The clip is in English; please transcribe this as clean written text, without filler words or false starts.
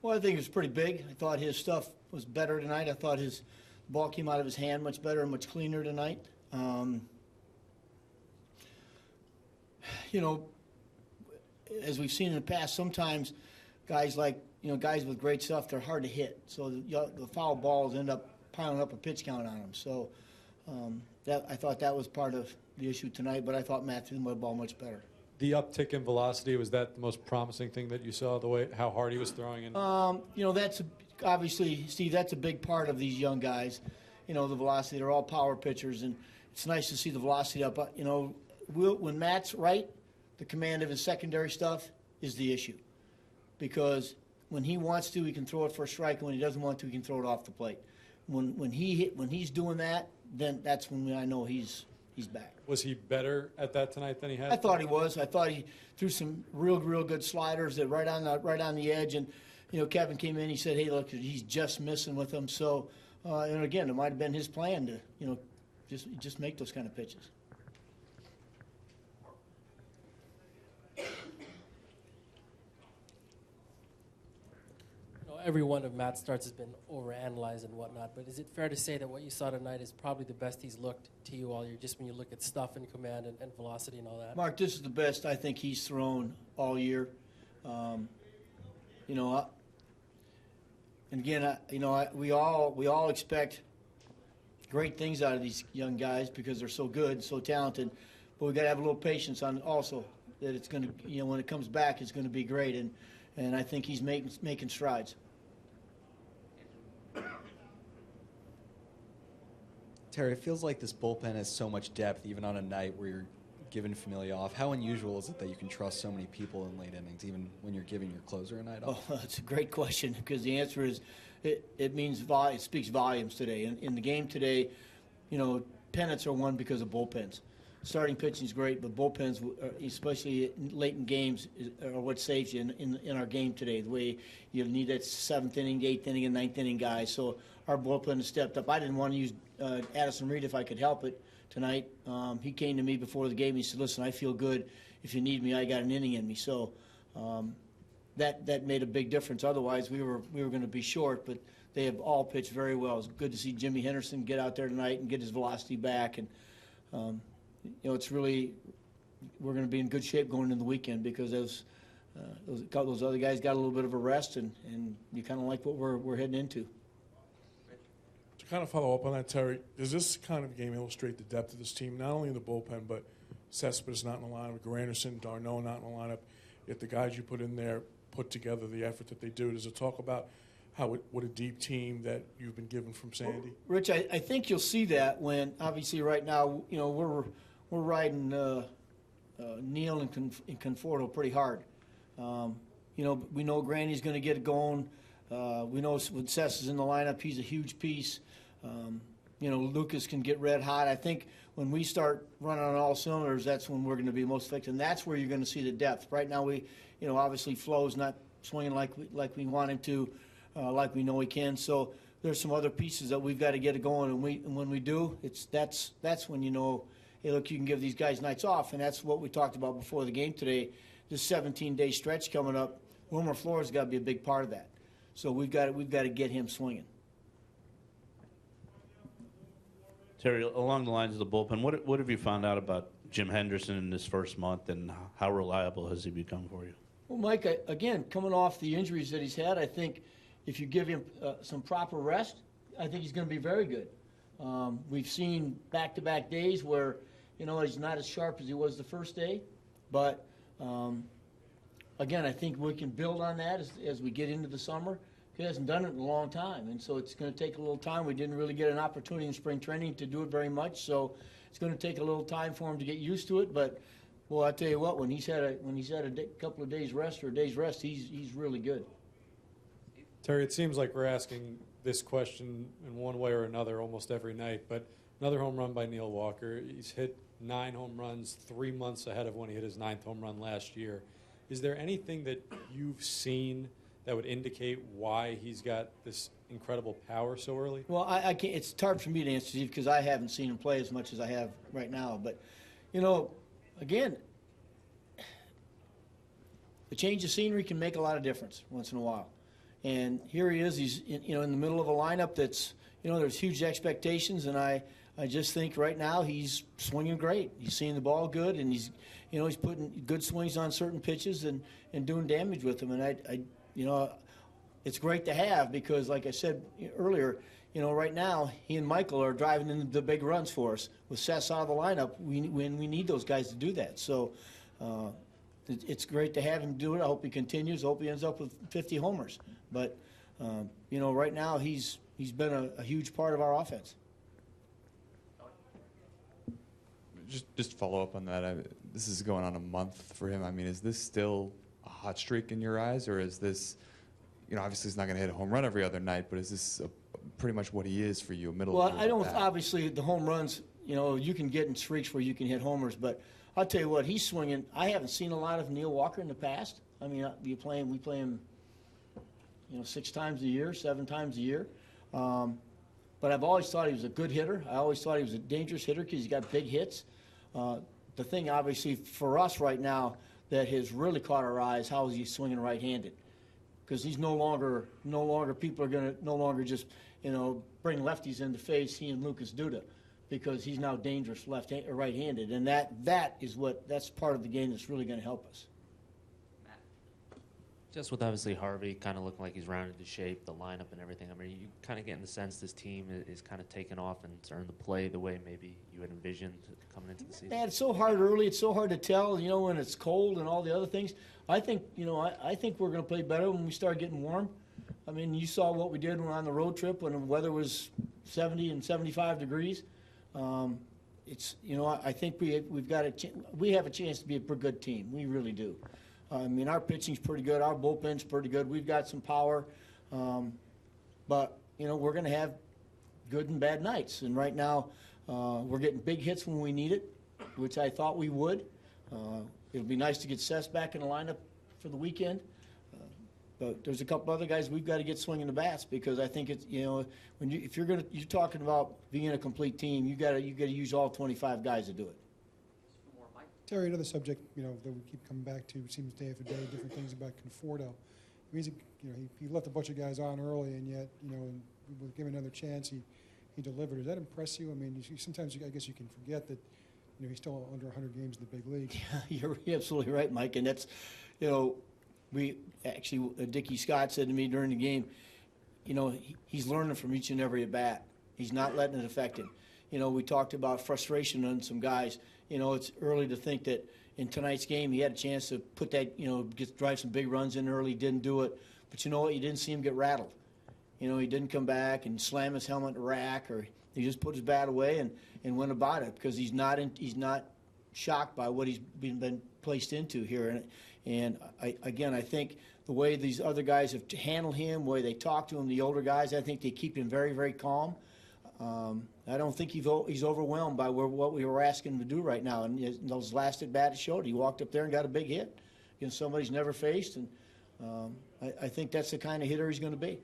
Well, I think it was pretty big. I thought his stuff was better tonight. I thought his ball came out of his hand much better and much cleaner tonight. You know, as we've seen in the past, sometimes guys guys with great stuff, they're hard to hit. So the foul balls end up piling up a pitch count on them. So I thought that was part of the issue tonight, but I thought Matt threw the ball much better. The uptick in velocity, was that the most promising thing that you saw, the way how hard he was throwing? You know, that's obviously, Steve, that's a big part of these young guys. You know, the velocity. They're all power pitchers, and it's nice to see the velocity up. You know, when Matt's right, the command of his secondary stuff is the issue, because when he wants to, he can throw it for a strike, and when he doesn't want to, he can throw it off the plate. When he's doing that, then that's when I know he's back. Was he better at that tonight than he had? I thought he was. I thought he threw some real good sliders that right on the edge. And you know, Kevin came in. He said, "Hey, look, he's just missing with them." So, and again, it might have been his plan to just make those kind of pitches. Every one of Matt's starts has been overanalyzed and whatnot, but is it fair to say that what you saw tonight is probably the best he's looked to you all year, just when you look at stuff and command and velocity and all that? Mark, this is the best I think he's thrown all year. You know, and again, we all expect great things out of these young guys because they're so good, so talented, but we got to have a little patience on also that it's going to, when it comes back, it's going to be great, and I think he's making strides. Terry, it feels like this bullpen has so much depth, even on a night where you're giving Familia off. How unusual is it that you can trust so many people in late innings, even when you're giving your closer a night off? Oh, that's a great question, because the answer is it speaks volumes today. In the game today, pennants are won because of bullpens. Starting pitching is great, but bullpens, especially late in games, are what saves you in our game today. The way you need that 7th inning, 8th inning, and 9th inning guys. So our bullpen has stepped up. I didn't want to use Addison Reed if I could help it tonight. He came to me before the game. He said, "Listen, I feel good. If you need me, I got an inning in me." So that made a big difference. Otherwise, we were going to be short. But they have all pitched very well. It's good to see Jimmy Henderson get out there tonight and get his velocity back. And it's really, we're going to be in good shape going into the weekend, because those other guys got a little bit of a rest, and you kind of like what we're heading into. To kind of follow up on that, Terry, does this kind of game illustrate the depth of this team, not only in the bullpen, but Cespedes not in the lineup, Granderson, Darno not in the lineup, yet the guys you put in there put together the effort that they do? Does it talk about what a deep team that you've been given from Sandy? Well, Rich, I think you'll see that when, obviously, right now, we're riding Neal and Conforto pretty hard. We know Grandy's going to get it going. We know when Cess is in the lineup, he's a huge piece. Lucas can get red hot. I think when we start running on all cylinders, that's when we're going to be most effective, and that's where you're going to see the depth. Right now, obviously Flo's not swinging like we want him to, like we know he can. So there's some other pieces that we've got to get it going, and when we do, that's when hey, look, you can give these guys nights off, and that's what we talked about before the game today. This 17-day stretch coming up, Wilmer Flores got to be a big part of that. So we've got to get him swinging. Terry, along the lines of the bullpen, what have you found out about Jim Henderson in this first month, and how reliable has he become for you? Well, Mike, again, coming off the injuries that he's had, I think if you give him some proper rest, I think he's going to be very good. We've seen back-to-back days where, he's not as sharp as he was the first day. But, again, I think we can build on that as we get into the summer. He hasn't done it in a long time, and so it's going to take a little time. We didn't really get an opportunity in spring training to do it very much, so it's going to take a little time for him to get used to it. But, well, I tell you what, when he's had a couple of days rest or a day's rest, he's really good. Terry, it seems like we're asking this question in one way or another almost every night, but another home run by Neil Walker. He's hit 9 home runs 3 months ahead of when he hit his 9th home run last year. Is there anything that you've seen that would indicate why he's got this incredible power so early? Well, I can't. It's hard for me to answer, Steve, because I haven't seen him play as much as I have right now. But, again, the change of scenery can make a lot of difference once in a while. And here he is. He's in the middle of a lineup that's there's huge expectations, and I just think right now he's swinging great. He's seeing the ball good, and he's putting good swings on certain pitches and doing damage with them. And it's great to have because, like I said earlier, right now he and Michael are driving in the big runs for us. With Sess out of the lineup, we need those guys to do that. So it's great to have him do it. I hope he continues. I hope he ends up with 50 homers. But right now he's been a huge part of our offense. Just to follow up on that, this is going on a month for him. I mean, is this still a hot streak in your eyes, or is this, obviously he's not going to hit a home run every other night, but is this pretty much what he is for you, Well, I don't, obviously the home runs, you can get in streaks where you can hit homers, but I'll tell you what, he's swinging. I haven't seen a lot of Neil Walker in the past. I mean, we play him, 6 times a year, 7 times a year. But I've always thought he was a good hitter. I always thought he was a dangerous hitter because he's got big hits. The thing, obviously, for us right now that has really caught our eye is how is he swinging right-handed? Because he's no longer people are going to no longer just bring lefties in the face. He and Lucas Duda, because he's now dangerous right-handed, and that's part of the game that's really going to help us. Just with obviously Harvey kind of looking like he's rounded to shape, the lineup and everything. I mean, you kind of getting the sense this team is kind of taking off and starting to play the way maybe you had envisioned coming into the season. Man, it's so hard early. It's so hard to tell. When it's cold and all the other things. I think I think we're going to play better when we start getting warm. I mean, you saw what we did when we were on the road trip when the weather was 70 and 75 degrees. I think we have a chance to be a pretty good team. We really do. I mean, our pitching's pretty good. Our bullpen's pretty good. We've got some power. But, we're going to have good and bad nights. And right now, we're getting big hits when we need it, which I thought we would. It'll be nice to get Sess back in the lineup for the weekend. But there's a couple other guys we've got to get swinging the bats because I think it's, if you're talking about being a complete team, you got to use all 25 guys to do it. Terry, another subject, that we keep coming back to, seems day after day, different things about Conforto. I mean, he left a bunch of guys on early, and yet, and we'll give him another chance, he delivered. Does that impress you? I mean, sometimes I guess you can forget that, he's still under 100 games in the big leagues. Yeah, you're absolutely right, Mike. And that's, we actually, Dickie Scott said to me during the game, he's learning from each and every at bat. He's not letting it affect him. We talked about frustration on some guys. It's early to think that in tonight's game he had a chance to put that, drive some big runs in early, didn't do it. But you know what? You didn't see him get rattled. He didn't come back and slam his helmet in the rack, or he just put his bat away and went about it because he's not shocked by what he's been placed into here. And I think the way these other guys have handled him, the way they talk to him, the older guys, I think they keep him very, very calm. I don't think he's overwhelmed by what we were asking him to do right now. And those last at bat showed. He walked up there and got a big hit against somebody he's never faced. And I think that's the kind of hitter he's going to be.